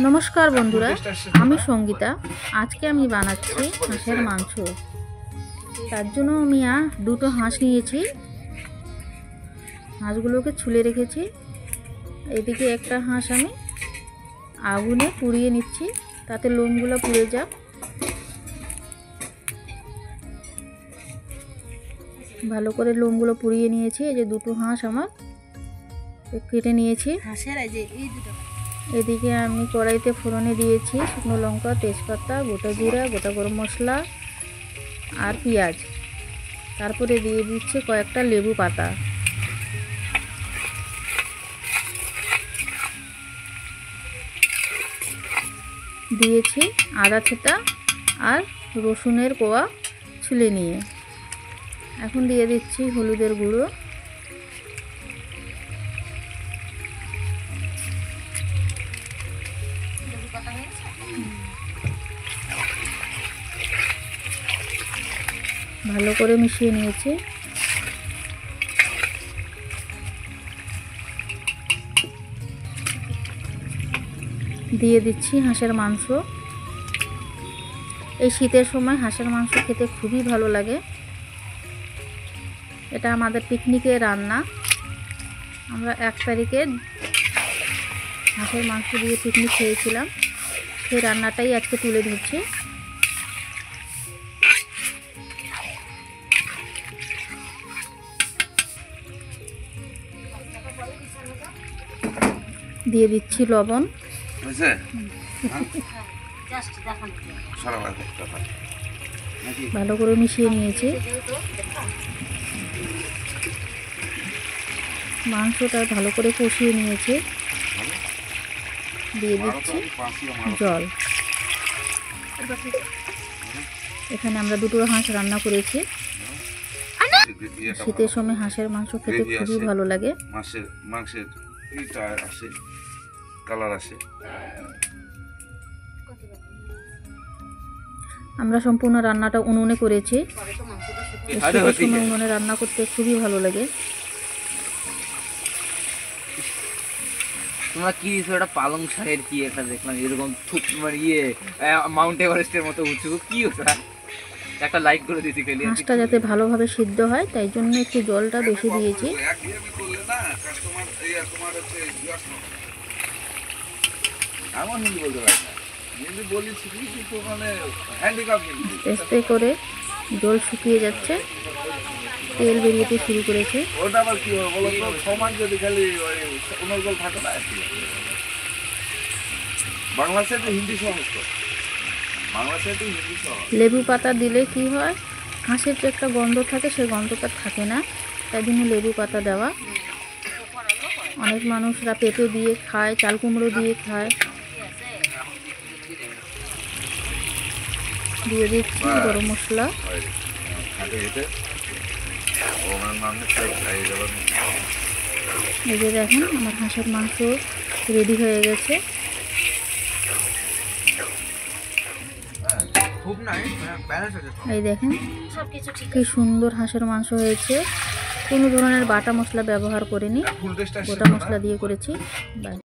নমস্কার বন্ধুরা, আমি সঙ্গীতা। আজকে আমি বানাচ্ছি হাঁসের মাংস। তার জন্য আমি দুটো হাঁস নিয়েছি। হাঁসগুলোকে ছুলে রেখেছি। এদিকে একটা হাঁস আমি আগুনে পুড়িয়ে নিচ্ছি, তাতে লোমগুলো পুড়ে যাক। ভালো করে লোমগুলো পুড়িয়ে নিয়েছি। এই যে দুটো হাঁস আমার কেটে নিয়েছি। এদিকে আমি কড়াইতে ফোড়নে দিয়েছি শুকনো লঙ্কা, তেজপাতা, গোটা জিরা, গোটা গরম মশলা আর পেঁয়াজ। তারপরে দিয়ে দিচ্ছি কয়েকটা লেবু পাতা। দিয়েছি আদা থেঁতা আর রসুনের কোয়া ছুলে নিয়ে। এখন দিয়ে দিচ্ছি হলুদের গুঁড়ো, ভালো করে মিশিয়ে নিয়েছি। দিয়ে দিচ্ছি হাঁসের মাংস। এই শীতের সময় হাঁসের মাংস খেতে খুবই ভালো লাগে। এটা আমাদের পিকনিকের রান্না। আমরা 1 তারিখে হাঁসের মাংস দিয়ে পিকনিক খেয়েছিলাম। সেই রান্নাটাই আজকে তুলে ধরছি। দিয়ে দিচ্ছি লবণ। ভালো করে মিশিয়ে নিয়েছি। মাংসটা ভালো করে কষিয়ে নিয়েছি। দিয়ে দিচ্ছি জল। এখানে আমরা দুটো হাঁস রান্না করেছি। শীতের সময় হাঁসের মাংস খেতে খুবই ভালো লাগে। মাংসের কালার আসে। আমরা সম্পূর্ণ রান্নাটা উনুনে করেছি। শীতের সময় উনুনে রান্না করতে খুবই ভালো লাগে। তোমরা কি ওটা পালং শাকের কি একটা দেখলাম এরকম মাউন্ট এভারেস্টের মতো উঁচু, কি ওটা? একটা লাইক করে দিতে গেলে মাছটা যাতে ভালোভাবে সিদ্ধ হয় তাই জন্য একটু জলটা বেশি দিয়েছি। আস্তে আস্তে করে জল শুকিয়ে যাচ্ছে, তেল বেরিয়েতে শুরু করেছে। লেবু পাতা দিলে কি হয়, হাঁসের যে একটা গন্ধ থাকে সেই গন্ধটা থাকে না, তাই জন্য লেবু পাতা দেওয়া। অনেক মানুষরা পেঁপে দিয়ে খায়, চাল কুমড়ো দিয়ে খায়। দিয়ে দিচ্ছি গরম মশলা। এই যে দেখেন আমার হাঁসের মাংস রেডি হয়ে গেছে। এই দেখেন কি সুন্দর হাঁসের মাংস হয়েছে। কোনো ধরনের বাটা মশলা ব্যবহার করিনি, গোটা মশলা দিয়ে করেছি।